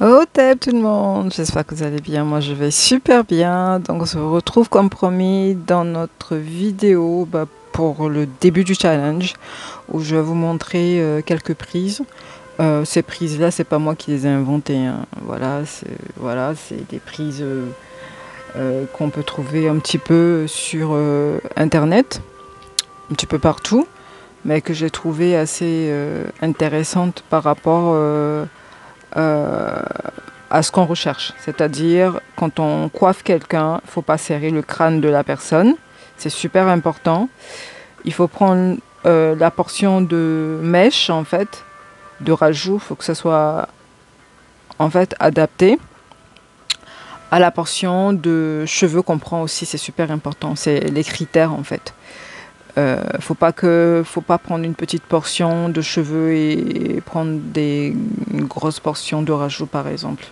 Au top tout le monde, j'espère que vous allez bien, moi je vais super bien. Donc on se retrouve comme promis dans notre vidéo pour le début du challenge où je vais vous montrer quelques prises. Ces prises-là, c'est pas moi qui les ai inventées, hein. Voilà, c'est des prises qu'on peut trouver un petit peu sur internet, un petit peu partout, mais que j'ai trouvé assez intéressantes par rapport euh, à ce qu'on recherche. C'est-à-dire, quand on coiffe quelqu'un, il ne faut pas serrer le crâne de la personne. C'est super important. Il faut prendre la portion de mèche, en fait, de rajout. Il faut que ça soit, en fait, adapté à la portion de cheveux qu'on prend aussi. C'est super important. C'est les critères, en fait. Faut pas prendre une petite portion de cheveux et prendre une grosse portion de rajout, par exemple.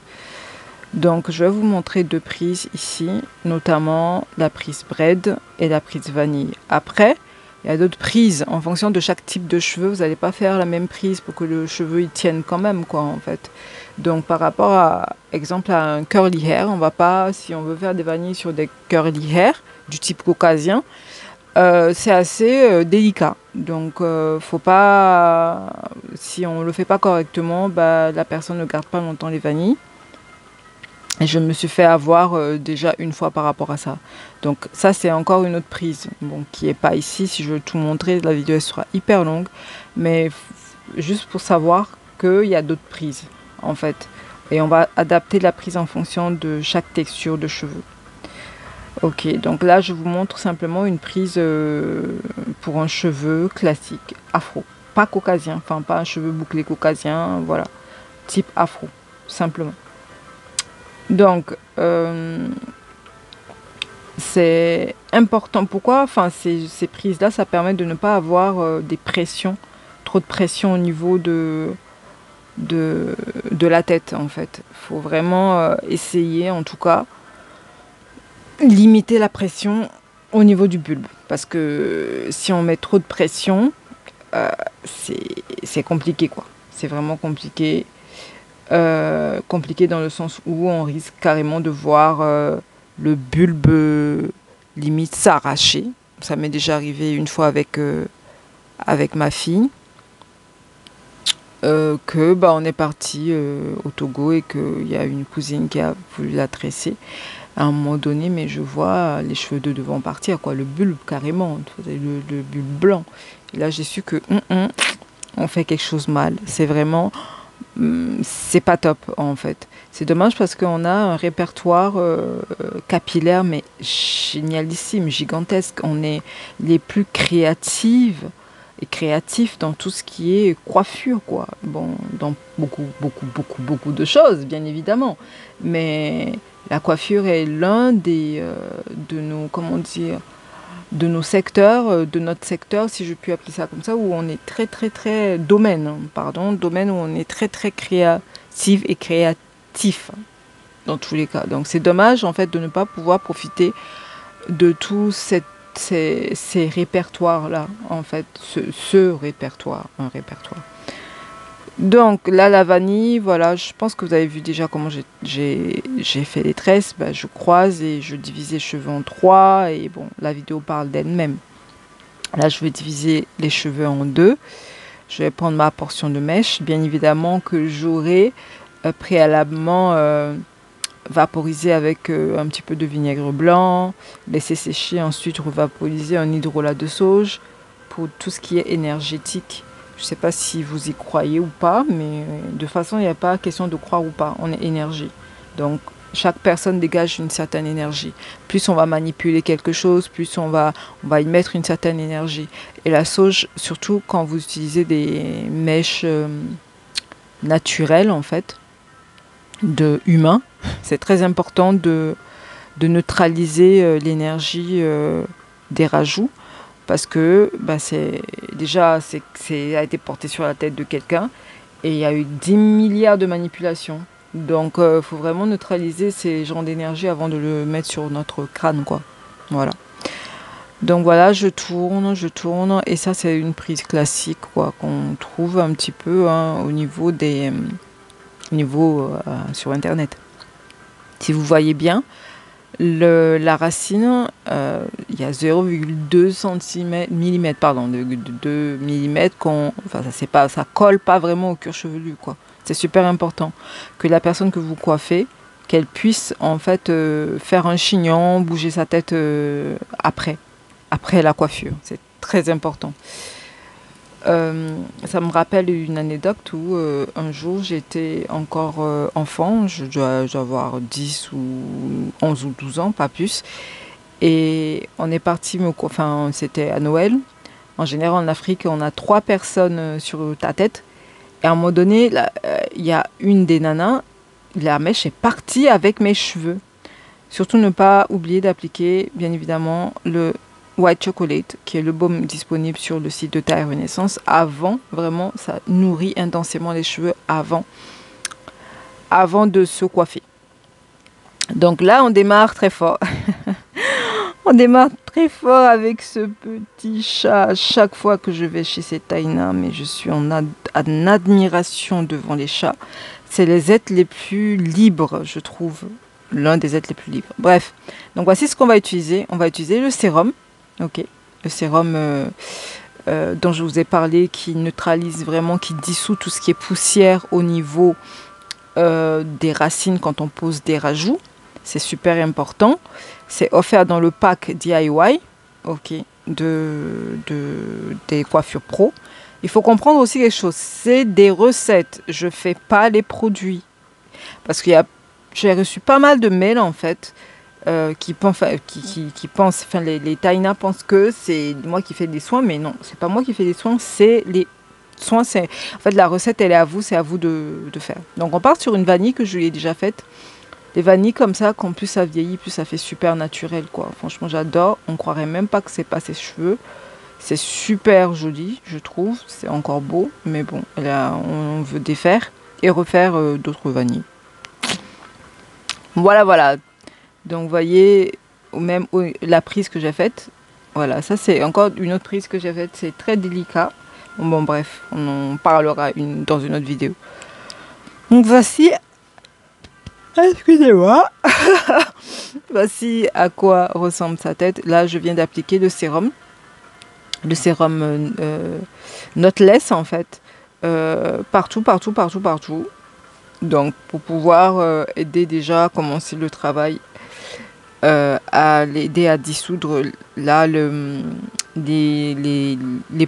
Donc, je vais vous montrer deux prises ici, notamment la prise braid et la prise vanille. Après, il y a d'autres prises. En fonction de chaque type de cheveux, vous n'allez pas faire la même prise pour que le cheveu il tienne quand même, quoi, en fait. Donc, par rapport à, exemple, à un curly hair, on va pas, si on veut faire des vanilles sur des curly hair du type caucasien, c'est assez délicat. Donc, faut pas, si on le fait pas correctement, la personne ne garde pas longtemps les vanilles. Et je me suis fait avoir déjà une fois par rapport à ça. Donc ça, c'est encore une autre prise. Bon, qui est pas ici. Si je veux tout montrer, la vidéo elle sera hyper longue. Mais juste pour savoir qu'il y a d'autres prises, en fait. Et on va adapter la prise en fonction de chaque texture de cheveux. Ok, donc là, je vous montre simplement une prise pour un cheveu classique, afro. Pas caucasien, enfin pas un cheveu bouclé caucasien, voilà. Type afro, simplement. Donc, c'est important. Pourquoi? Enfin, ces prises-là, ça permet de ne pas avoir des pressions, trop de pression au niveau de la tête, en fait. Il faut vraiment essayer, en tout cas, limiter la pression au niveau du bulbe. Parce que si on met trop de pression, euh, c'est compliqué, quoi. C'est vraiment compliqué. Compliqué dans le sens où on risque carrément de voir le bulbe limite s'arracher. Ça m'est déjà arrivé une fois avec ma fille. On est parti au Togo et qu'il y a une cousine qui a voulu la tresser à un moment donné, mais je vois les cheveux de devant partir, quoi, le bulbe carrément, le bulbe blanc. Et là, j'ai su que on fait quelque chose mal. C'est vraiment c'est pas top en fait. C'est dommage parce qu'on a un répertoire capillaire mais génialissime, gigantesque. On est les plus créatives et créatifs dans tout ce qui est coiffure, quoi. Bon, dans beaucoup de choses, bien évidemment. Mais la coiffure est l'un des de nos, comment dire, de nos secteurs, de notre secteur, si je puis appeler ça comme ça, où on est très domaine, hein, pardon, domaine où on est très créatif et créatif hein, dans tous les cas. Donc c'est dommage en fait de ne pas pouvoir profiter de tous ces répertoires-là, en fait, ce répertoire, un répertoire. Donc là, la vanille, voilà, je pense que vous avez vu déjà comment j'ai fait les tresses. Je croise et je divise les cheveux en trois. Et bon, la vidéo parle d'elle-même. Là, je vais diviser les cheveux en deux. Je vais prendre ma portion de mèche, bien évidemment, que j'aurai préalablement vaporisé avec un petit peu de vinaigre blanc, laisser sécher, ensuite revaporiser en hydrolat de sauge pour tout ce qui est énergétique. Je ne sais pas si vous y croyez ou pas, mais de toute façon, il n'y a pas question de croire ou pas. On est énergie. Donc, chaque personne dégage une certaine énergie. Plus on va manipuler quelque chose, plus on va y mettre une certaine énergie. Et la sauge, surtout quand vous utilisez des mèches naturelles, en fait, de humains, c'est très important de neutraliser l'énergie des rajouts parce que c'est déjà a été porté sur la tête de quelqu'un et il y a eu 10 milliards de manipulations. Donc il faut vraiment neutraliser ces genres d'énergie avant de le mettre sur notre crâne, quoi. Voilà. Donc voilà, je tourne et ça c'est une prise classique, quoi, qu'on trouve un petit peu hein, au niveau niveau sur internet. Si vous voyez bien, la racine, il y a 0,2 mm, pardon, de 2 mm, enfin ça colle pas vraiment au cuir chevelu, quoi. C'est super important que la personne que vous coiffez, qu'elle puisse en fait faire un chignon, bouger sa tête après la coiffure. C'est très important. Ça me rappelle une anecdote où un jour j'étais encore enfant, je dois avoir 10 ou 11 ou 12 ans, pas plus. Et on est parti, enfin c'était à Noël. En général en Afrique on a 3 personnes sur ta tête. Et à un moment donné, il y a une des nanas, la mèche est partie avec mes cheveux. Surtout ne pas oublier d'appliquer bien évidemment le White Chocolate, qui est le baume disponible sur le site de Taille Renaissance. Avant, vraiment, ça nourrit intensément les cheveux avant de se coiffer. Donc là, on démarre très fort. On démarre très fort avec ce petit chat. À chaque fois que je vais chez ces Taïna, mais je suis en admiration devant les chats. C'est les êtres les plus libres, je trouve. L'un des êtres les plus libres. Bref, donc voici ce qu'on va utiliser. On va utiliser le sérum. Ok, le sérum dont je vous ai parlé, qui neutralise vraiment, qui dissout tout ce qui est poussière au niveau des racines quand on pose des rajouts. C'est super important. C'est offert dans le pack DIY, ok, des coiffures pro. Il faut comprendre aussi quelque chose. C'est des recettes. Je ne fais pas les produits. Parce que j'ai reçu pas mal de mails en fait. Qui pensent, enfin les Taïna pensent que c'est moi qui fais des soins, mais non, c'est pas moi qui fais des soins, c'est les soins, c'est en fait la recette elle est à vous, c'est à vous de faire. Donc on part sur une vanille que je lui ai déjà faite. Les vanilles comme ça, quand plus ça vieillit, plus ça fait super naturel quoi. Franchement j'adore, on croirait même pas que c'est pas ses cheveux. C'est super joli, je trouve, c'est encore beau, mais bon, là on veut défaire et refaire d'autres vanilles. Voilà. Donc, vous voyez, même la prise que j'ai faite, voilà, ça c'est encore une autre prise que j'ai faite, c'est très délicat. Bon, bref, on en parlera dans une autre vidéo. Donc, voici, excusez-moi, voici à quoi ressemble sa tête. Là, je viens d'appliquer le sérum Knotless en fait, partout. Donc, pour pouvoir aider déjà à commencer le travail. À l'aider à dissoudre là les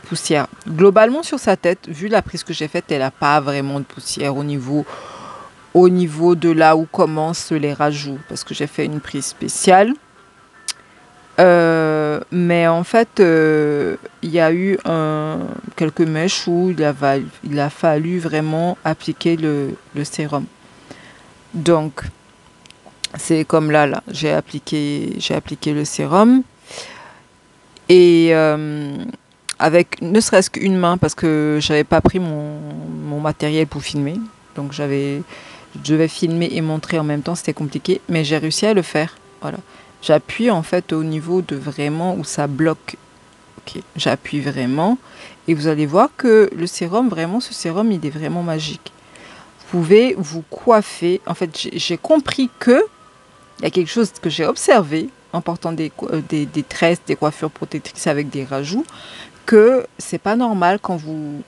poussières. Globalement sur sa tête, vu la prise que j'ai faite, elle n'a pas vraiment de poussière au niveau de là où commencent les rajouts, parce que j'ai fait une prise spéciale. Mais en fait, il y a eu quelques mèches où il a fallu vraiment appliquer le sérum. Donc, c'est comme là, j'ai appliqué le sérum et avec ne serait-ce qu'une main parce que j'avais pas pris mon matériel pour filmer, donc je devais filmer et montrer en même temps, c'était compliqué, mais j'ai réussi à le faire. Voilà, j'appuie en fait au niveau de vraiment où ça bloque. Ok, j'appuie vraiment et vous allez voir que le sérum, vraiment, ce sérum, il est vraiment magique. Vous pouvez vous coiffer. En fait, j'ai compris que il y a quelque chose que j'ai observé en portant des tresses, des coiffures protectrices avec des rajouts, que c'est pas normal quand on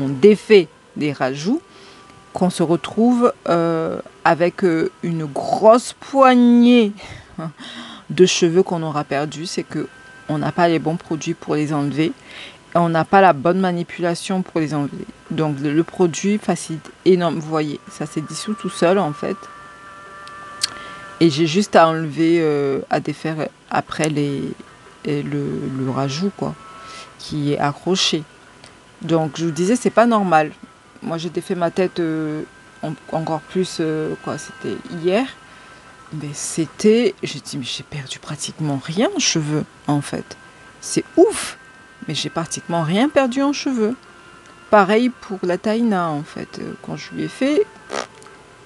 défait des rajouts, qu'on se retrouve avec une grosse poignée de cheveux qu'on aura perdus. C'est que on n'a pas les bons produits pour les enlever. On n'a pas la bonne manipulation pour les enlever. Donc le produit facilite énormément. Vous voyez, ça s'est dissous tout seul en fait. Et j'ai juste à enlever, à défaire après le rajout quoi, qui est accroché. Donc je vous disais, c'est pas normal. Moi j'ai défait ma tête encore plus, c'était hier. Mais j'ai dit, mais j'ai perdu pratiquement rien en cheveux en fait. C'est ouf! Mais j'ai pratiquement rien perdu en cheveux. Pareil pour la Taïna, en fait. Quand je lui ai fait,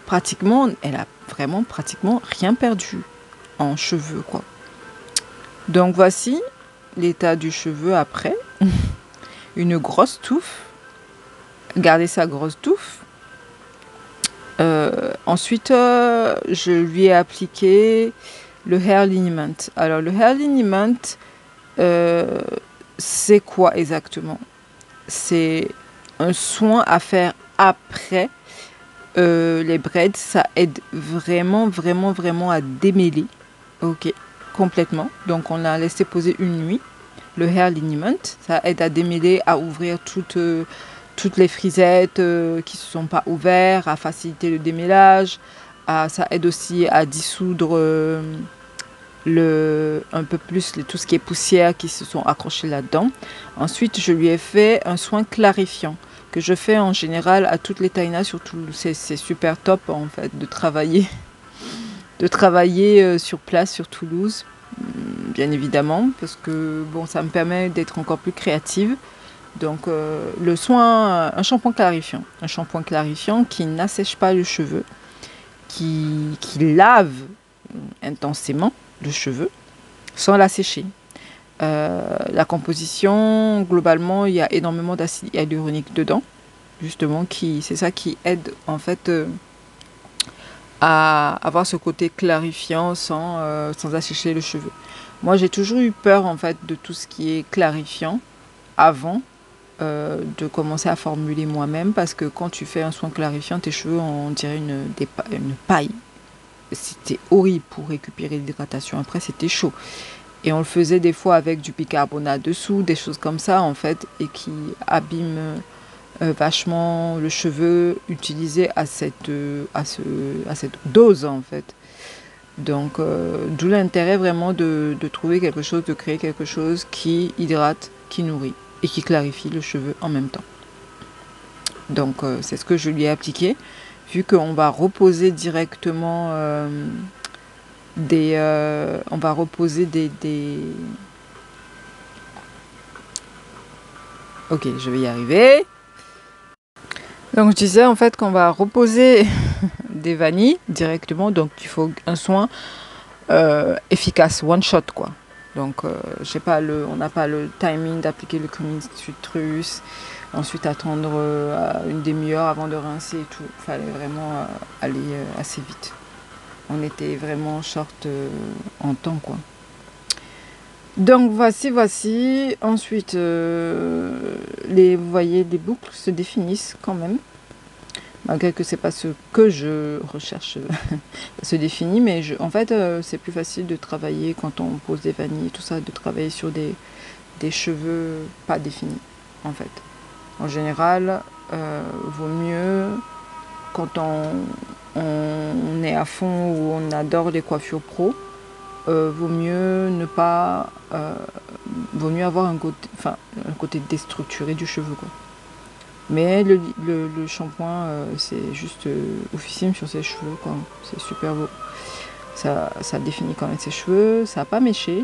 pratiquement, elle a vraiment pratiquement rien perdu en cheveux, quoi. Donc voici l'état du cheveu après. Une grosse touffe. garder sa grosse touffe. Ensuite, je lui ai appliqué le hair liniment. Alors, le hair liniment, c'est quoi exactement? C'est un soin à faire après les braids. Ça aide vraiment, vraiment, vraiment à démêler. Ok, complètement. Donc, on l'a laissé poser une nuit. Le hair liniment, ça aide à démêler, à ouvrir toutes les frisettes qui ne se sont pas ouvertes, à faciliter le démêlage. Ça aide aussi à dissoudre un peu plus tout ce qui est poussière qui se sont accrochés là-dedans. Ensuite, je lui ai fait un soin clarifiant que je fais en général à toutes les taïnas, surtout c'est super top en fait de travailler sur place sur Toulouse, bien évidemment, parce que bon, ça me permet d'être encore plus créative. Donc le soin, un shampoing clarifiant qui n'assèche pas le cheveu, qui lave intensément le cheveu sans l'assécher. La composition, globalement, il y a énormément d'acide hyaluronique dedans, justement, c'est ça qui aide en fait à avoir ce côté clarifiant sans assécher le cheveu. Moi, j'ai toujours eu peur en fait de tout ce qui est clarifiant avant de commencer à formuler moi-même, parce que quand tu fais un soin clarifiant, tes cheveux, on dirait une paille. C'était horrible pour récupérer l'hydratation. Après, c'était chaud. Et on le faisait des fois avec du bicarbonate dessous, des choses comme ça, en fait, et qui abîment vachement le cheveu utilisé à cette dose, en fait. Donc, d'où l'intérêt vraiment de trouver quelque chose, de créer quelque chose qui hydrate, qui nourrit et qui clarifie le cheveu en même temps. Donc, c'est ce que je lui ai appliqué. Vu qu'on va reposer directement on va reposer Ok, je vais y arriver. Donc je disais en fait qu'on va reposer des vanilles directement. Donc il faut un soin efficace, one shot quoi. Donc on n'a pas le timing d'appliquer le cream citrus, ensuite attendre une demi-heure avant de rincer et tout. Il fallait vraiment aller assez vite. On était vraiment short en temps quoi. Donc voici. Ensuite, vous voyez, les boucles se définissent quand même. Malgré que c'est pas ce que je recherche se définit, mais en fait c'est plus facile de travailler quand on pose des vanilles et tout ça, de travailler sur des cheveux pas définis en fait. En général, vaut mieux quand on est à fond ou on adore les coiffures pro, vaut mieux ne pas vaut mieux avoir un côté déstructuré du cheveu quoi. Mais le shampoing c'est juste oufissime sur ses cheveux quoi. C'est super beau, ça définit quand même ses cheveux, ça n'a pas méché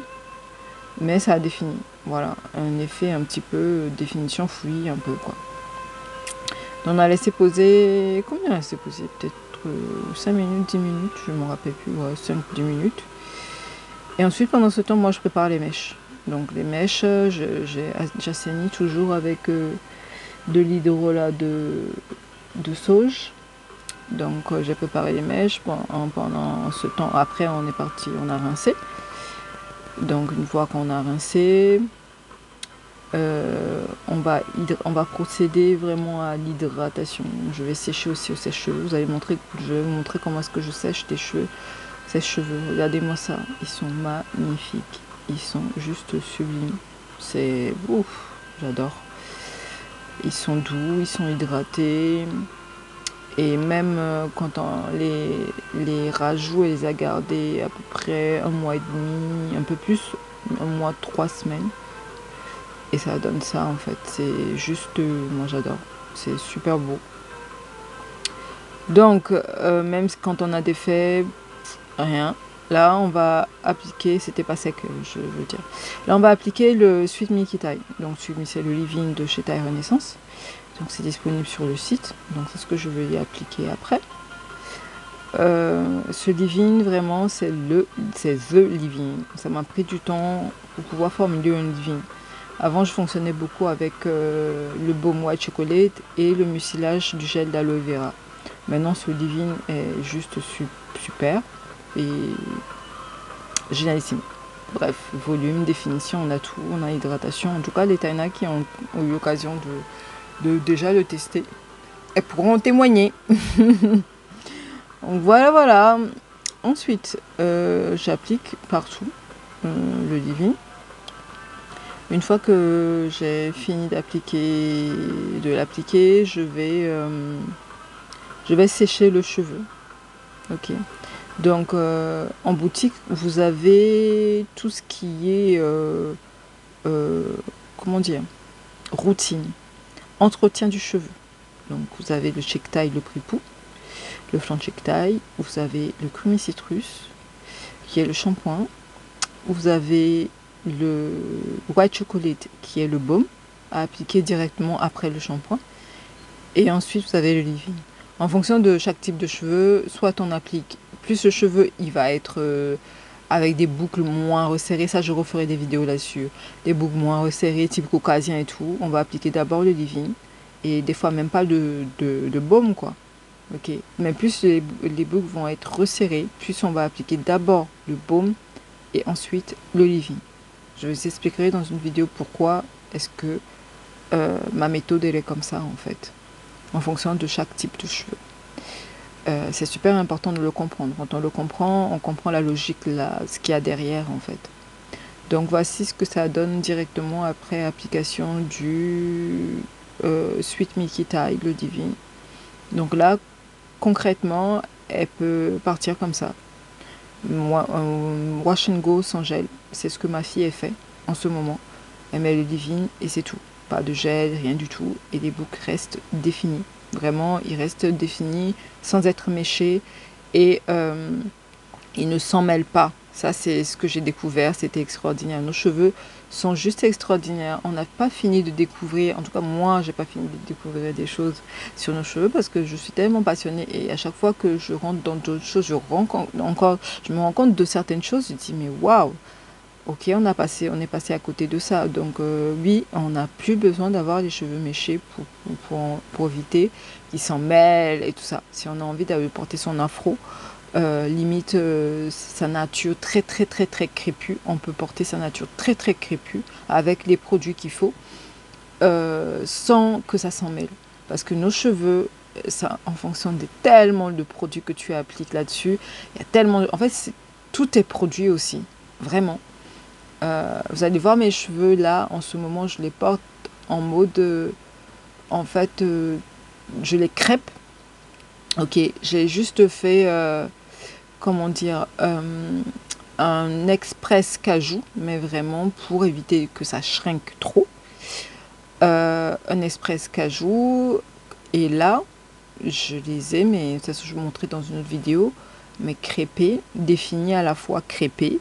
mais ça a défini, voilà, un effet un petit peu définition fouillis un peu quoi. On a laissé poser, combien on a laissé poser, peut-être 5 minutes, 10 minutes, je ne me rappelle plus, ouais, 5-10 minutes. Et ensuite, pendant ce temps, moi, je prépare les mèches. Donc, les mèches, j'assainis toujours avec de l'hydrolat de sauge. Donc, j'ai préparé les mèches. Pendant ce temps, après, on est parti, on a rincé. Donc, une fois qu'on a rincé, on va procéder vraiment à l'hydratation. Je vais sécher aussi au sèche-cheveux. Je vais vous montrer comment est-ce que je sèche tes cheveux. Sèche-cheveux, regardez-moi ça, ils sont magnifiques, ils sont juste sublimes, c'est ouf, j'adore. Ils sont doux, ils sont hydratés, et même quand on les rajoute et les a gardés à peu près 1 mois et demi, un peu plus, 1 mois, 3 semaines, et ça donne ça en fait, c'est juste, moi j'adore, c'est super beau. Donc même quand on a des faits, rien. Là, on va appliquer, c'était pas sec, je veux dire. Là, on va appliquer le Sweet Milky Thai. Donc, c'est le leave-in de chez Thai Renaissance. Donc, c'est disponible sur le site. Donc, c'est ce que je vais y appliquer après. Ce leave-in, vraiment, c'est the leave-in. Ça m'a pris du temps pour pouvoir formuler un leave-in. Avant, je fonctionnais beaucoup avec le baume white chocolate et le mucilage du gel d'aloe vera. Maintenant, ce Living est juste super et génialissime. Bref, volume, définition, on a tout, on a hydratation. En tout cas, les Taina qui ont eu l'occasion de déjà le tester, elles pourront en témoigner. Donc voilà. Ensuite, j'applique partout le Living. Une fois que j'ai fini de l'appliquer, je vais sécher le cheveu. Ok. Donc en boutique, vous avez tout ce qui est comment dire, routine, entretien du cheveu. Donc vous avez le shake taille, le pripou, le flanc shake taille, vous avez le creamy citrus, qui est le shampoing, vous avez le white chocolate, qui est le baume, à appliquer directement après le shampoing, et ensuite vous avez le leave-in. En fonction de chaque type de cheveux, soit on applique plus le cheveu, il va être avec des boucles moins resserrées, ça je referai des vidéos là-dessus, des boucles moins resserrées, type caucasien et tout, on va appliquer d'abord le leave-in, et des fois même pas de baume quoi. Ok, mais plus les boucles vont être resserrées, plus on va appliquer d'abord le baume et ensuite le leave-in. Je vous expliquerai dans une vidéo pourquoi est-ce que ma méthode elle est comme ça en fait, en fonction de chaque type de cheveux. C'est super important de le comprendre. Quand on le comprend, on comprend la logique, ce qu'il y a derrière en fait. Donc voici ce que ça donne directement après application du Sweet Milky Tide, le Divine. Donc là, concrètement, elle peut partir comme ça. Moi, wash and go sans gel, c'est ce que ma fille a fait en ce moment. Elle met le Divine et c'est tout. Pas de gel, rien du tout. Et les boucles restent définies. Vraiment, ils restent définis sans être méchés et ils ne s'en mêlent pas. Ça, c'est ce que j'ai découvert. C'était extraordinaire. Nos cheveux sont juste extraordinaires. On n'a pas fini de découvrir, en tout cas moi, j'ai pas fini de découvrir des choses sur nos cheveux parce que je suis tellement passionnée et à chaque fois que je rentre dans d'autres choses, je me rends compte de certaines choses. Je dis mais waouh! Ok, on est passé à côté de ça. Donc oui, on n'a plus besoin d'avoir les cheveux méchés pour éviter qu'ils s'en mêlent et tout ça. Si on a envie d'aller porter son afro, limite sa nature très crépue, on peut porter sa nature très crépue avec les produits qu'il faut sans que ça s'en mêle. Parce que nos cheveux, ça, en fonction de tellement de produits que tu appliques là-dessus, il y a tellement... En fait, tout est produit aussi, vraiment. Vous allez voir mes cheveux là, en ce moment, je les porte en mode, en fait, je les crêpe. Ok, j'ai juste fait, comment dire, un express cajou, mais vraiment pour éviter que ça shrink trop. Un express cajou, et là, je les ai, mais ça je vais vous montrer dans une autre vidéo, mais crêpés, définis à la fois crêpés.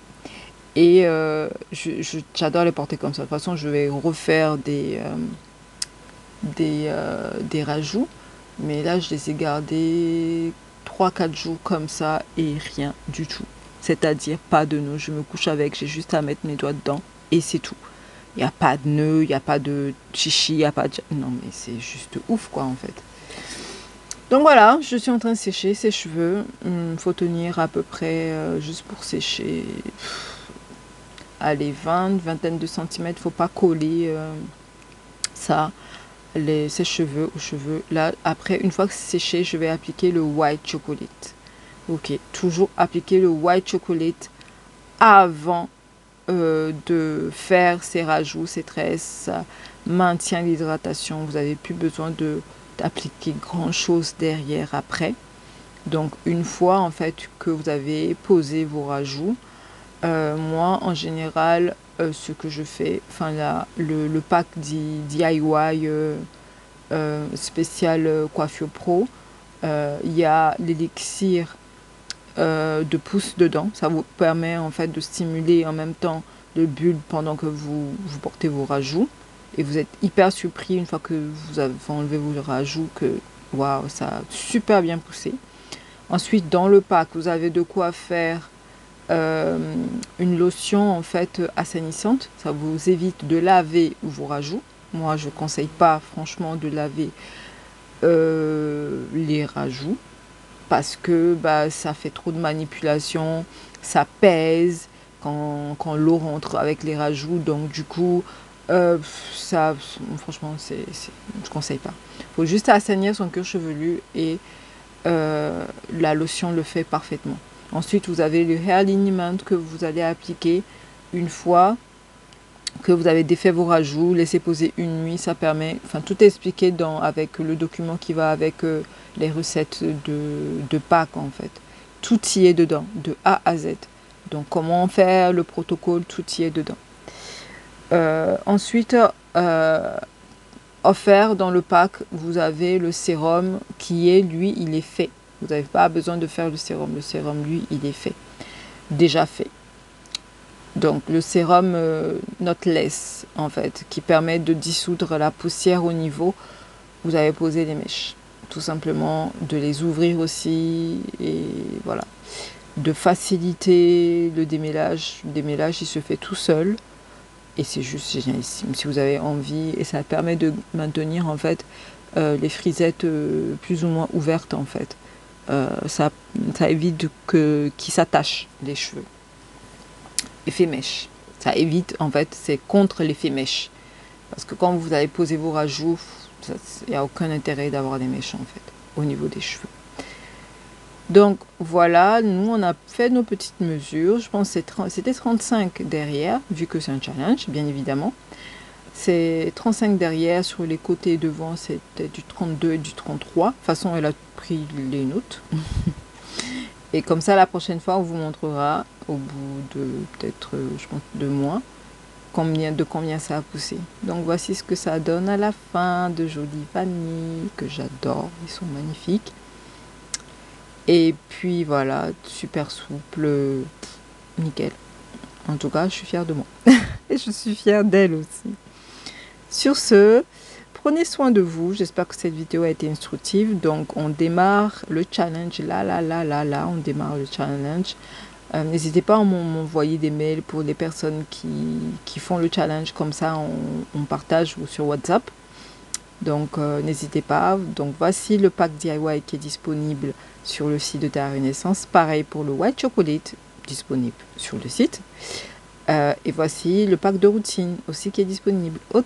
Et j'adore les porter comme ça. De toute façon, je vais refaire des rajouts. Mais là, je les ai gardés 3-4 jours comme ça et rien du tout. C'est-à-dire pas de nœud. Je me couche avec, j'ai juste à mettre mes doigts dedans et c'est tout. Il n'y a pas de nœud, il n'y a pas de chichi, il n'y a pas de... Non, mais c'est juste ouf, quoi, en fait. Donc voilà, je suis en train de sécher ses cheveux. Il faut tenir à peu près, juste pour sécher... Allez, vingtaine de centimètres, faut pas coller ça, ses cheveux aux cheveux. Là, après, une fois que c'est séché, je vais appliquer le white chocolate. Ok, toujours appliquer le white chocolate avant de faire ses rajouts, ses tresses. Ça maintient l'hydratation. Vous n'avez plus besoin d'appliquer grand chose derrière après. Donc, une fois en fait que vous avez posé vos rajouts, moi, en général, ce que je fais, enfin le pack DIY spécial Coiffure Pro, il y a l'élixir de pouce dedans. Ça vous permet en fait de stimuler en même temps le bulbe pendant que vous portez vos rajouts. Et vous êtes hyper surpris une fois que vous avez enlevé vos rajouts que waouh, ça a super bien poussé. Ensuite, dans le pack, vous avez de quoi faire une lotion en fait assainissante. Ça vous évite de laver vos rajouts. Moi, je ne conseille pas franchement de laver les rajouts parce que bah, ça fait trop de manipulation, ça pèse quand l'eau rentre avec les rajouts. Donc du coup, ça, franchement, je ne conseille pas. Il faut juste assainir son cuir chevelu et la lotion le fait parfaitement. Ensuite, vous avez le hair alignment que vous allez appliquer une fois que vous avez défait vos rajouts, laissez poser une nuit, ça permet, enfin tout est expliqué avec le document qui va avec les recettes de Pâques en fait. Tout y est dedans, de A à Z. Donc comment faire le protocole, tout y est dedans. Ensuite, offert dans le pack, vous avez le sérum qui est, lui, il est fait. Vous n'avez pas besoin de faire le sérum. Le sérum, lui, il est fait. Déjà fait. Donc, le sérum knotless, en fait, qui permet de dissoudre la poussière au niveau où vous avez posé les mèches. Tout simplement, de les ouvrir aussi. Et voilà. De faciliter le démêlage. Le démêlage, il se fait tout seul. Et c'est juste génialissime si vous avez envie. Et ça permet de maintenir, en fait, les frisettes plus ou moins ouvertes, en fait. Ça évite qu'ils s'attachent, les cheveux. Effet mèche. Ça évite, en fait, c'est contre l'effet mèche. Parce que quand vous allez poser vos rajouts, il n'y a aucun intérêt d'avoir des mèches, en fait, au niveau des cheveux. Donc, voilà, nous, on a fait nos petites mesures. Je pense que c'était 35 derrière, vu que c'est un challenge, bien évidemment. C'est 35 derrière, sur les côtés devant, c'était du 32 et du 33. De toute façon, elle a pris les notes. Et comme ça, la prochaine fois, on vous montrera, au bout de peut-être, je pense, 2 mois, de combien ça a poussé. Donc, voici ce que ça donne à la fin, de jolies vanilles, que j'adore, ils sont magnifiques. Et puis, voilà, super souple, nickel. En tout cas, je suis fière de moi. Et je suis fière d'elle aussi. Sur ce, prenez soin de vous. J'espère que cette vidéo a été instructive. Donc, on démarre le challenge. Là, on démarre le challenge. N'hésitez pas à m'envoyer des mails pour les personnes qui font le challenge. Comme ça, on partage sur WhatsApp. Donc, n'hésitez pas. Donc, voici le pack DIY qui est disponible sur le site de Terra Renaissance. Pareil pour le White Chocolate, disponible sur le site. Et voici le pack de routine aussi qui est disponible. Au